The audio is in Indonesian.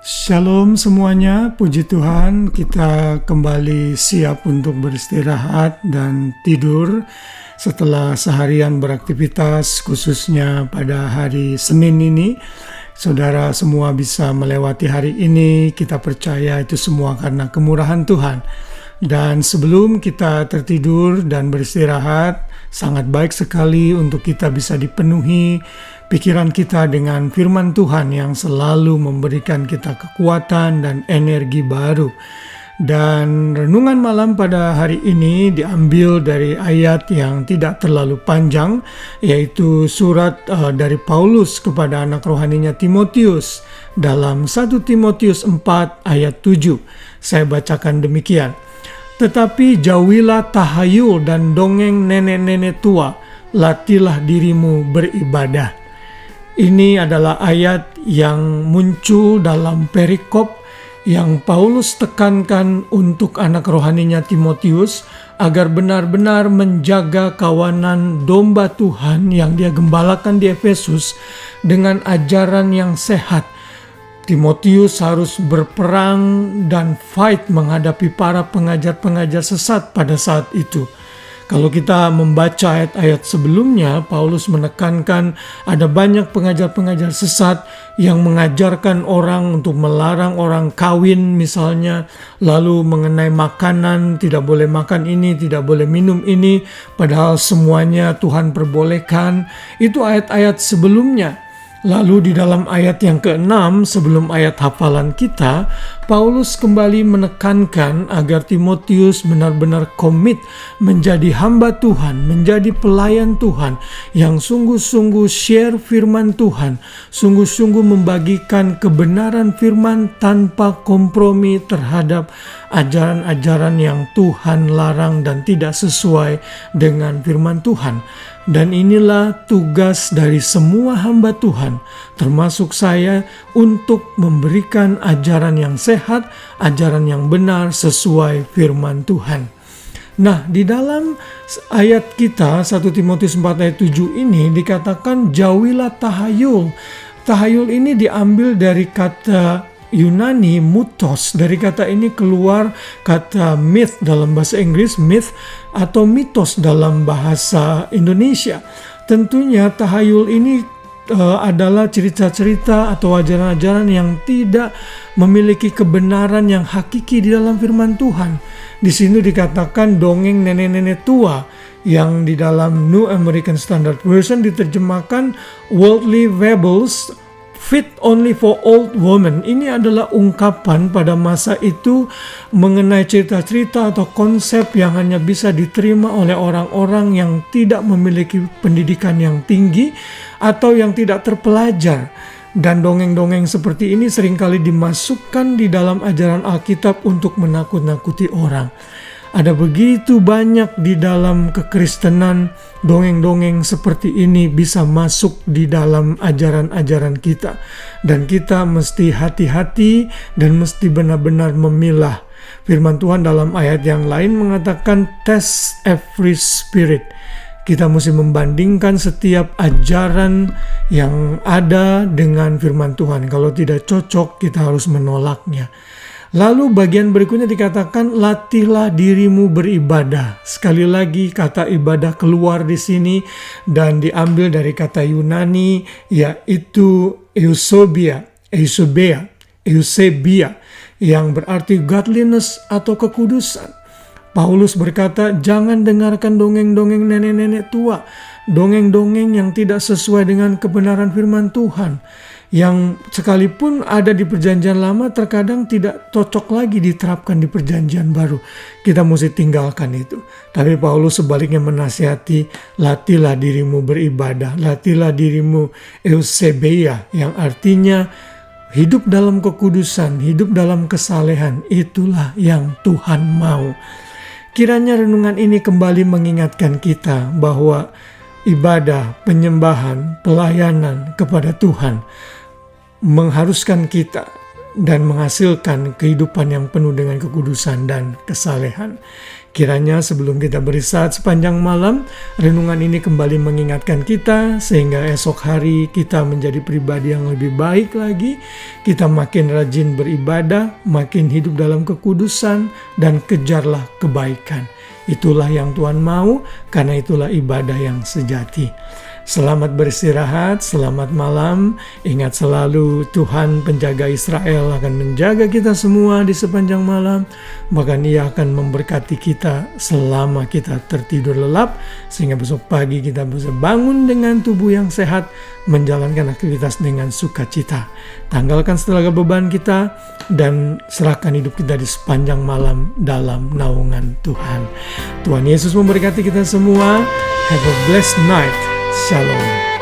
Shalom semuanya, puji Tuhan kita kembali siap untuk beristirahat dan tidur setelah seharian beraktivitas, khususnya pada hari Senin ini. Saudara semua bisa melewati hari ini, kita percaya itu semua karena kemurahan Tuhan. Dan sebelum kita tertidur dan beristirahat, sangat baik sekali untuk kita bisa dipenuhi pikiran kita dengan firman Tuhan yang selalu memberikan kita kekuatan dan energi baru. Dan renungan malam pada hari ini diambil dari ayat yang tidak terlalu panjang, yaitu surat dari Paulus kepada anak rohaninya Timotius dalam 1 Timotius 4 ayat 7. Saya bacakan demikian. Tetapi jauhilah tahayul dan dongeng nenek-nenek tua, latihlah dirimu beribadah. Ini adalah ayat yang muncul dalam perikop yang Paulus tekankan untuk anak rohaninya Timotius agar benar-benar menjaga kawanan domba Tuhan yang dia gembalakan di Efesus dengan ajaran yang sehat. Timotius harus berperang dan fight menghadapi para pengajar-pengajar sesat pada saat itu. Kalau kita membaca ayat-ayat sebelumnya, Paulus menekankan ada banyak pengajar-pengajar sesat yang mengajarkan orang untuk melarang orang kawin misalnya, lalu mengenai makanan, tidak boleh makan ini, tidak boleh minum ini, padahal semuanya Tuhan perbolehkan. Itu ayat-ayat sebelumnya. Lalu di dalam ayat yang ke-6 sebelum ayat hafalan kita, Paulus kembali menekankan agar Timotius benar-benar komit menjadi hamba Tuhan, menjadi pelayan Tuhan yang sungguh-sungguh share firman Tuhan, sungguh-sungguh membagikan kebenaran firman tanpa kompromi terhadap ajaran-ajaran yang Tuhan larang dan tidak sesuai dengan firman Tuhan. Dan inilah tugas dari semua hamba Tuhan, termasuk saya, untuk memberikan ajaran yang sehat, ajaran yang benar sesuai firman Tuhan. Nah, di dalam ayat kita 1 Timotius 4 ayat 7 ini dikatakan jauhilah tahayul. Tahayul ini diambil dari kata Yunani mutos. Dari kata ini keluar kata myth dalam bahasa Inggris, myth, atau mitos dalam bahasa Indonesia. Tentunya tahayul ini adalah cerita-cerita atau ajaran-ajaran yang tidak memiliki kebenaran yang hakiki di dalam firman Tuhan. Di sini dikatakan dongeng nenek-nenek tua, yang di dalam New American Standard Version diterjemahkan worldly fables fit only for old women. Ini adalah ungkapan pada masa itu mengenai cerita-cerita atau konsep yang hanya bisa diterima oleh orang-orang yang tidak memiliki pendidikan yang tinggi atau yang tidak terpelajar. Dan dongeng-dongeng seperti ini seringkali dimasukkan di dalam ajaran Alkitab untuk menakut-nakuti orang. Ada begitu banyak di dalam kekristenan, dongeng-dongeng seperti ini bisa masuk di dalam ajaran-ajaran kita. Dan kita mesti hati-hati dan mesti benar-benar memilah. Firman Tuhan dalam ayat yang lain mengatakan test every spirit. Kita mesti membandingkan setiap ajaran yang ada dengan firman Tuhan. Kalau tidak cocok, kita harus menolaknya. Lalu bagian berikutnya dikatakan latihlah dirimu beribadah. Sekali lagi kata ibadah keluar di sini dan diambil dari kata Yunani, yaitu eusebia, yang berarti godliness atau kekudusan. Paulus berkata, jangan dengarkan dongeng-dongeng nenek-nenek tua, dongeng-dongeng yang tidak sesuai dengan kebenaran firman Tuhan, yang sekalipun ada di perjanjian lama terkadang tidak cocok lagi diterapkan di perjanjian baru. Kita mesti tinggalkan itu. Tapi Paulus sebaliknya menasihati, latihlah dirimu beribadah, latihlah dirimu eusebia, yang artinya hidup dalam kekudusan, hidup dalam kesalehan. Itulah yang Tuhan mau. Kiranya renungan ini kembali mengingatkan kita bahwa ibadah, penyembahan, pelayanan kepada Tuhan mengharuskan kita dan menghasilkan kehidupan yang penuh dengan kekudusan dan kesalehan. Kiranya sebelum kita beristirahat sepanjang malam, renungan ini kembali mengingatkan kita sehingga esok hari kita menjadi pribadi yang lebih baik lagi. Kita makin rajin beribadah, makin hidup dalam kekudusan, dan kejarlah kebaikan. Itulah yang Tuhan mau, karena itulah ibadah yang sejati. Selamat beristirahat, selamat malam. Ingat selalu Tuhan penjaga Israel akan menjaga kita semua di sepanjang malam. Bahkan Ia akan memberkati kita selama kita tertidur lelap, sehingga besok pagi kita bisa bangun dengan tubuh yang sehat, menjalankan aktivitas dengan sukacita. Tanggalkan segala beban kita dan serahkan hidup kita di sepanjang malam dalam naungan Tuhan. Tuhan Yesus memberkati kita semua. Have a blessed night. Shalom.